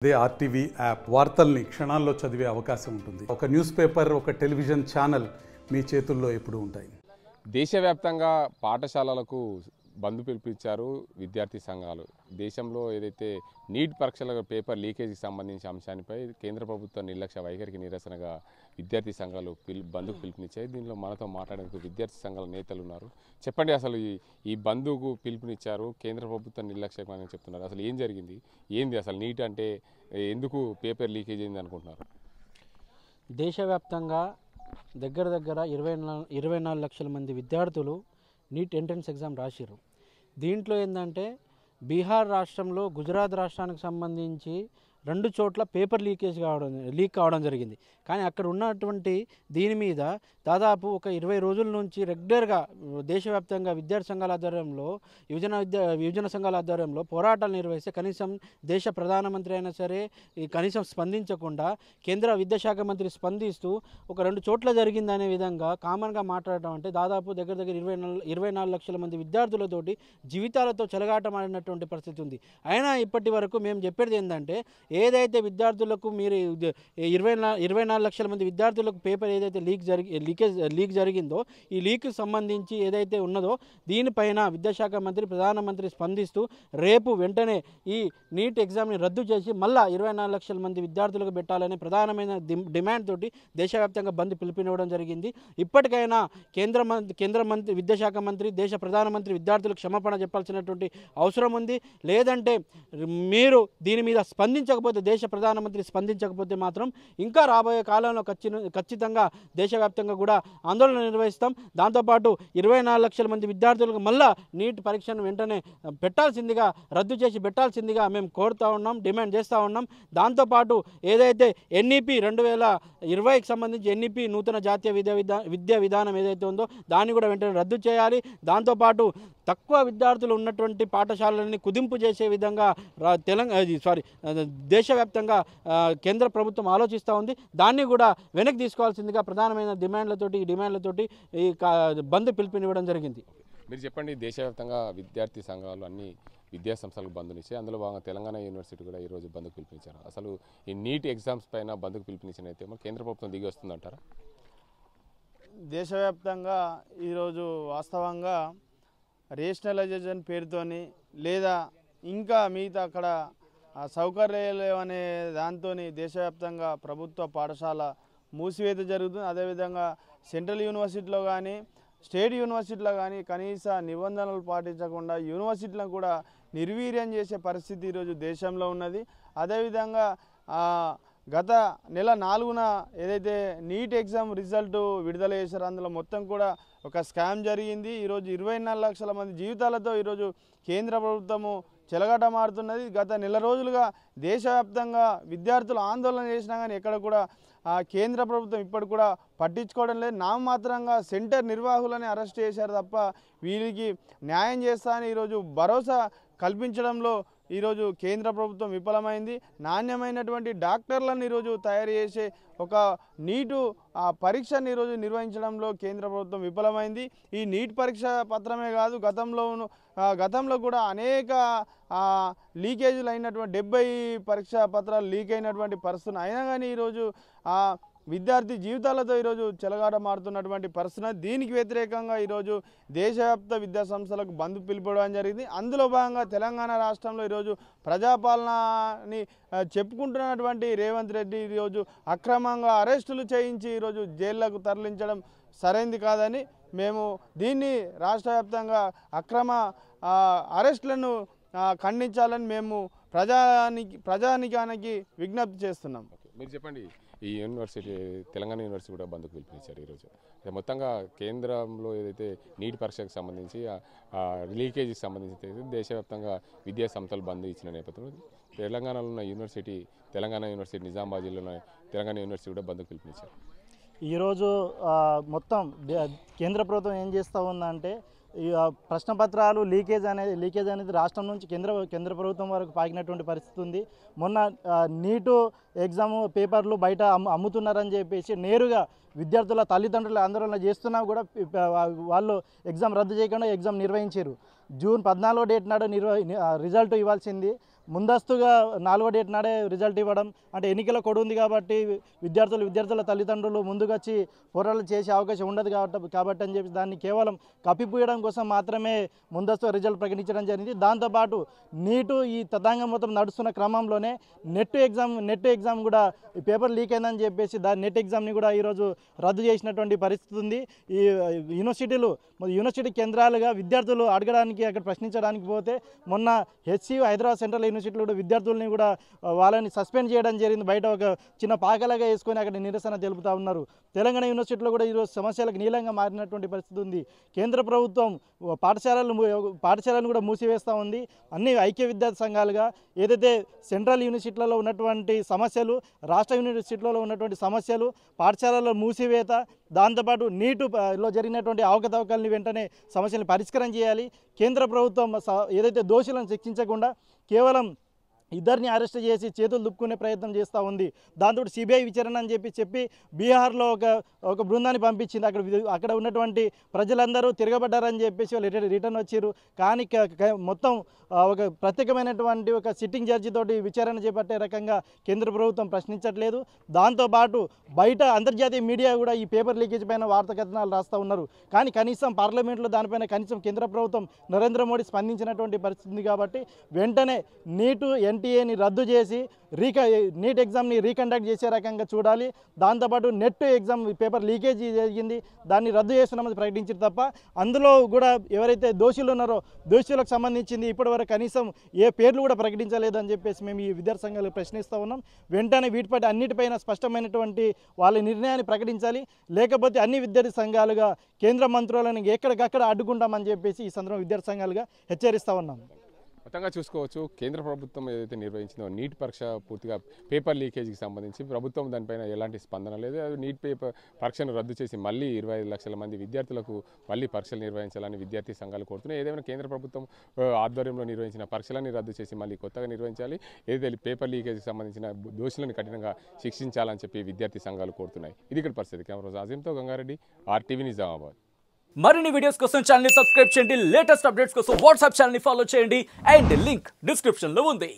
అదే RTV app వార్తల్ని క్షణాల్లో చదివే అవకాశం ఉంటుంది. ఒక న్యూస్ పేపర్, ఒక టెలివిజన్ ఛానల్ మీ చేతుల్లో ఎప్పుడూ ఉంటాయి. దేశవ్యాప్తంగా పాఠశాలలకు బంద్ పిలుపునిచ్చారు విద్యార్థి సంఘాలు. దేశంలో ఏదైతే నీట్ పరీక్షల పేపర్ లీకేజీకి సంబంధించిన అంశానిపై కేంద్ర ప్రభుత్వ నిర్లక్ష్య వైఖరికి నిరసనగా విద్యార్థి సంఘాలు బంద్కు పిలుపునిచ్చాయి. దీనిలో మనతో మాట్లాడేందుకు విద్యార్థి సంఘాల నేతలు ఉన్నారు. చెప్పండి, అసలు ఈ బంద్కు పిలుపునిచ్చారు, కేంద్ర ప్రభుత్వ నిర్లక్ష్యం అని చెప్తున్నారు. అసలు ఏం జరిగింది, ఏంది అసలు నీట్ అంటే ఎందుకు పేపర్ లీకేజ్ అయింది అనుకుంటున్నారు? దేశవ్యాప్తంగా దగ్గర 24 లక్షల మంది విద్యార్థులు నీట్ ఎంట్రన్స్ ఎగ్జామ్ రాసిరు. దీంట్లో ఏంటంటే బీహార్ రాష్ట్రంలో, గుజరాత్ రాష్ట్రానికి సంబంధించి 2 చోట్ల పేపర్ లీక్ కావడం జరిగింది. కానీ అక్కడ ఉన్నటువంటి దీని మీద దాదాపు ఒక 20 రోజుల నుంచి రెగ్యులర్గా దేశవ్యాప్తంగా విద్యార్థి సంఘాల ఆధ్వర్యంలో, యువజన సంఘాల ఆధ్వర్యంలో పోరాటాలు నిర్వహిస్తే కనీసం దేశ ప్రధానమంత్రి అయినా సరే కనీసం స్పందించకుండా కేంద్ర విద్యాశాఖ మంత్రి స్పందిస్తూ ఒక 2 చోట్ల జరిగిందనే విధంగా కామన్గా మాట్లాడటం అంటే దాదాపు దగ్గర 24 లక్షల మంది విద్యార్థులతోటి జీవితాలతో చెలగాటమాడినటువంటి పరిస్థితి ఉంది. అయినా ఇప్పటి వరకు మేము చెప్పేది ఏంటంటే, ఏదైతే విద్యార్థులకు మీరు 24 లక్షల మంది విద్యార్థులకు పేపర్ ఏదైతే లీక్ జరిగిందో, ఈ లీక్కి సంబంధించి ఏదైతే ఉన్నదో దీనిపైన విద్యాశాఖ మంత్రి, ప్రధానమంత్రి స్పందిస్తూ రేపు వెంటనే ఈ నీట్ ఎగ్జామ్ని రద్దు చేసి మళ్ళా 24 లక్షల మంది విద్యార్థులకు పెట్టాలనే ప్రధానమైన డిమాండ్ తోటి దేశవ్యాప్తంగా బంద్ పిలుపునివ్వడం జరిగింది. ఇప్పటికైనా కేంద్ర మంత్రి, విద్యాశాఖ మంత్రి, దేశ ప్రధానమంత్రి విద్యార్థులకు క్షమాపణ చెప్పాల్సినటువంటి అవసరం ఉంది. లేదంటే మీరు దీని మీద దేశ ప్రధానమంత్రి స్పందించకపోతే మాత్రం ఇంకా రాబోయే కాలంలో ఖచ్చితంగా దేశవ్యాప్తంగా కూడా ఆందోళన నిర్వహిస్తాం. దాంతోపాటు 24 లక్షల మంది విద్యార్థులకు మళ్ళా నీట్ పరీక్షను వెంటనే రద్దు చేసి పెట్టాల్సిందిగా మేము కోరుతూ ఉన్నాం, డిమాండ్ చేస్తూ ఉన్నాం. దాంతోపాటు ఏదైతే ఎన్ఈపి 2020కి సంబంధించి ఎన్ఈపి నూతన జాతీయ విద్యా విధానం ఏదైతే ఉందో దాన్ని కూడా వెంటనే రద్దు చేయాలి. దాంతోపాటు తక్కువ విద్యార్థులు ఉన్నటువంటి పాఠశాలలని కుదింపు చేసే విధంగా దేశవ్యాప్తంగా కేంద్ర ప్రభుత్వం ఆలోచిస్తూ ఉంది. దాన్ని కూడా వెనక్కి తీసుకోవాల్సిందిగా ప్రధానమైన డిమాండ్లతోటి ఈ బంద్ పిలుపునివ్వడం జరిగింది. మీరు చెప్పండి, దేశవ్యాప్తంగా విద్యార్థి సంఘాలు అన్ని విద్యా సంస్థలకు బంద్నిచ్చాయి. అందులో భాగంగా తెలంగాణ యూనివర్సిటీ కూడా ఈరోజు బంద్కు పిలుపునిచ్చారు. అసలు ఈ నీట్ ఎగ్జామ్స్ పైన బంద్కు పిలుపునిచ్చినైతే కేంద్ర ప్రభుత్వం దిగి వస్తుందంటారా? దేశవ్యాప్తంగా ఈరోజు వాస్తవంగా రేషనలైజేషన్ పేరుతోని లేదా ఇంకా మిగతా అక్కడ సౌకర్యాలు అనే దాంతో దేశవ్యాప్తంగా ప్రభుత్వ పాఠశాల మూసివేత జరుగుతుంది. అదేవిధంగా సెంట్రల్ యూనివర్సిటీలో కానీ, స్టేట్ యూనివర్సిటీలో కానీ కనీస నిబంధనలు పాటించకుండా యూనివర్సిటీలను కూడా నిర్వీర్యం చేసే పరిస్థితి ఈరోజు దేశంలో ఉన్నది. అదేవిధంగా గత నెల 4న ఏదైతే నీట్ ఎగ్జామ్ రిజల్ట్ విడుదల చేశారో అందులో మొత్తం కూడా ఒక స్కామ్ జరిగింది. ఈరోజు 24 లక్షల మంది జీవితాలతో ఈరోజు కేంద్ర ప్రభుత్వము చెలగాటమాడుతున్నది. గత నెల రోజులుగా దేశవ్యాప్తంగా విద్యార్థులు ఆందోళన చేసినా కానీ ఎక్కడ కూడా కేంద్ర ప్రభుత్వం ఇప్పటి కూడా పట్టించుకోవడం లేదు. నామమాత్రంగా సెంటర్ నిర్వాహకులని అరెస్ట్ చేశారు తప్ప వీరికి న్యాయం చేస్తా అని ఈరోజు భరోసా కల్పించడంలో ఈరోజు కేంద్ర ప్రభుత్వం విఫలమైంది. నాణ్యమైనటువంటి డాక్టర్లను ఈరోజు తయారు చేసే ఒక నీటు పరీక్షను ఈరోజు నిర్వహించడంలో కేంద్ర ప్రభుత్వం విఫలమైంది. ఈ నీట్ పరీక్ష పత్రమే కాదు, గతంలో కూడా అనేక లీకేజీలు అయినటువంటి 70 పరీక్షా పత్రాలు లీక్ అయినటువంటి పరిస్థితులు అయినా కానీ ఈరోజు విద్యార్థి జీవితాలతో ఈరోజు చెలగాటమాడుతున్నటువంటి పరిస్థితి. దీనికి వ్యతిరేకంగా ఈరోజు దేశవ్యాప్త విద్యా సంస్థలకు బంద్ పిలుపుకోవడం జరిగింది. అందులో భాగంగా తెలంగాణ రాష్ట్రంలో ఈరోజు ప్రజాపాలనని చెప్పుకుంటున్నటువంటి రేవంత్ రెడ్డి ఈరోజు అక్రమంగా అరెస్టులు చేయించి ఈరోజు జైళ్లకు తరలించడం సరైంది కాదని మేము దీన్ని రాష్ట్ర వ్యాప్తంగా అక్రమ అరెస్టులను ఖండించాలని మేము ప్రజానికానికి విజ్ఞప్తి చేస్తున్నాం. మీరు చెప్పండి, ఈ యూనివర్సిటీ తెలంగాణ యూనివర్సిటీ కూడా బంద్కు పిలుపునిచ్చారు ఈరోజు. మొత్తంగా కేంద్రంలో ఏదైతే నీట్ పరీక్షకు సంబంధించి లీకేజీకి సంబంధించి దేశవ్యాప్తంగా విద్యా సంస్థలు బంద్ ఇచ్చిన నేపథ్యంలో తెలంగాణలో ఉన్న తెలంగాణ యూనివర్సిటీ నిజామాబాద్లో ఉన్న తెలంగాణ యూనివర్సిటీ కూడా బంద్కు పిలుపునిచ్చారు. ఈరోజు మొత్తం కేంద్ర ప్రభుత్వం ఏం చేస్తూ ఉందంటే, ఈ ప్రశ్నపత్రాలు లీకేజ్ అనేది రాష్ట్రం నుంచి కేంద్ర ప్రభుత్వం వరకు పాకినటువంటి పరిస్థితి ఉంది. మొన్న నీటు ఎగ్జామ్ పేపర్లు బయట అమ్ముతున్నారని చెప్పేసి నేరుగా విద్యార్థుల తల్లిదండ్రులు ఆందోళన చేస్తున్నా కూడా వాళ్ళు ఎగ్జామ్ రద్దు చేయకుండా ఎగ్జామ్ నిర్వహించారు. జూన్ 14 డేట్ నాడు రిజల్ట్ ఇవ్వాల్సింది ముందస్తుగా 4వ డేట్ నాడే రిజల్ట్ ఇవ్వడం అంటే ఎన్నికల కోడ్ ఉంది కాబట్టి విద్యార్థుల తల్లిదండ్రులు ముందుకొచ్చి పోరాటాలు చేసే అవకాశం ఉండదు కాబట్టి అని చెప్పి దాన్ని కేవలం కప్పిపూయడం కోసం మాత్రమే ముందస్తు రిజల్ట్ ప్రకటించడం జరిగింది. దాంతోపాటు నీటు ఈ తతంగం మొత్తం నడుస్తున్న క్రమంలోనే నెట్ ఎగ్జామ్ కూడా ఈ పేపర్ లీక్ అయిందని చెప్పేసి నెట్ ఎగ్జామ్ని కూడా ఈరోజు రద్దు చేసినటువంటి పరిస్థితి ఉంది. ఈ యూనివర్సిటీ కేంద్రాలుగా విద్యార్థులు అడగడానికి అక్కడ ప్రశ్నించడానికి పోతే మొన్న హెచ్సియు హైదరాబాద్ సెంట్రల్ యూనివర్సిటీలో కూడా విద్యార్థుల్ని కూడా వాళ్ళని సస్పెండ్ చేయడం జరిగింది. బయట ఒక చిన్న పాకలాగా వేసుకొని అక్కడ నిరసన తెలుపుతూ ఉన్నారు. తెలంగాణ యూనివర్సిటీలో కూడా ఈరోజు సమస్యలకు నీలంగా మారినటువంటి పరిస్థితి ఉంది. కేంద్ర ప్రభుత్వం పాఠశాలను కూడా మూసివేస్తూ ఉంది. అన్ని ఐక్య విద్యార్థి సంఘాలుగా ఏదైతే సెంట్రల్ యూనివర్సిటీలలో ఉన్నటువంటి సమస్యలు, రాష్ట్ర యూనివర్సిటీలలో ఉన్నటువంటి సమస్యలు, పాఠశాలలో మూసివేత, దాంతోపాటు నీటులో జరిగినటువంటి అవకతవకల్ని వెంటనే సమస్యలను పరిష్కారం చేయాలి. కేంద్ర ప్రభుత్వం ఏదైతే దోషులను శిక్షించకుండా కేవలం ఇద్దరిని అరెస్ట్ చేసి చేతులు దుప్పుకునే ప్రయత్నం చేస్తూ ఉంది. దాంతో సిబిఐ విచారణ అని చెప్పి బీహార్లో ఒక బృందాన్ని పంపించింది. అక్కడ ఉన్నటువంటి ప్రజలందరూ తిరగబడ్డారని చెప్పేసి వాళ్ళు రిటర్న్ వచ్చారు. కానీ మొత్తం ఒక ప్రత్యేకమైనటువంటి ఒక సిట్టింగ్ జడ్జి తోటి విచారణ చేపట్టే రకంగా కేంద్ర ప్రభుత్వం ప్రశ్నించట్లేదు. దాంతోపాటు బయట అంతర్జాతీయ మీడియా కూడా ఈ పేపర్ లీకేజ్ పైన వార్తా కథనాలు రాస్తూ ఉన్నారు. కానీ కనీసం పార్లమెంట్లో దానిపైన కనీసం కేంద్ర ప్రభుత్వం నరేంద్ర మోడీ స్పందించినటువంటి పరిస్థితి ఉంది. కాబట్టి వెంటనే నీటు ఎన్టీఏని రద్దు చేసి నీట్ ఎగ్జామ్ని రీకండక్ట్ చేసే రకంగా చూడాలి. దాంతోపాటు నెట్ ఎగ్జామ్ పేపర్ లీకేజీ జరిగింది, దాన్ని రద్దు చేస్తున్నామని ప్రకటించారు తప్ప అందులో కూడా ఎవరైతే దోషులు ఉన్నారో దోషులకు సంబంధించింది ఇప్పటివరకు కనీసం ఏ పేర్లు కూడా ప్రకటించలేదని చెప్పేసి మేము ఈ విద్యార్థి సంఘాలు ప్రశ్నిస్తూ ఉన్నాం. వెంటనే వీటిపై అన్నిటిపైన స్పష్టమైనటువంటి వాళ్ళ నిర్ణయాన్ని ప్రకటించాలి. లేకపోతే అన్ని విద్యార్థి సంఘాలుగా కేంద్ర మంత్రులను ఎక్కడికక్కడ అడ్డుకుంటామని చెప్పేసి ఈ సందర్భంగా విద్యార్థి సంఘాలుగా హెచ్చరిస్తూ ఉన్నాం. మొత్తంగా చూసుకోవచ్చు, కేంద్ర ప్రభుత్వం ఏదైతే నిర్వహించిందో నీట్ పరీక్ష పూర్తిగా పేపర్ లీకేజీకి సంబంధించి ప్రభుత్వం దానిపైన ఎలాంటి స్పందన లేదు. నీట్ పరీక్షను రద్దు చేసి మళ్ళీ 25 లక్షల మంది విద్యార్థులకు మళ్ళీ పరీక్షలు నిర్వహించాలని విద్యార్థి సంఘాలు కోరుతున్నాయి. ఏదైనా కేంద్ర ప్రభుత్వం ఆధ్వర్యంలో నిర్వహించిన పరీక్షలని రద్దు చేసి మళ్ళీ కొత్తగా నిర్వహించాలి. ఏదైతే పేపర్ లీకేజీకి సంబంధించిన దోషులను కఠినంగా శిక్షించాలని చెప్పి విద్యార్థి సంఘాలు కోరుతున్నాయి. ఇది ఇక్కడ పరిస్థితి. కెమెరా అజీంతో గంగారెడ్డి, RTV నిజామాబాద్. మరిన్ని వీడియోస్ కోసం ఛానల్ ని సబ్స్క్రైబ్ చేయండి. లేటెస్ట్ అప్డేట్స్ కోసం వాట్సాప్ ఛానల్ ని ఫాలో చేయండి. అండ్ లింక్ డిస్క్రిప్షన్ లో ఉంది.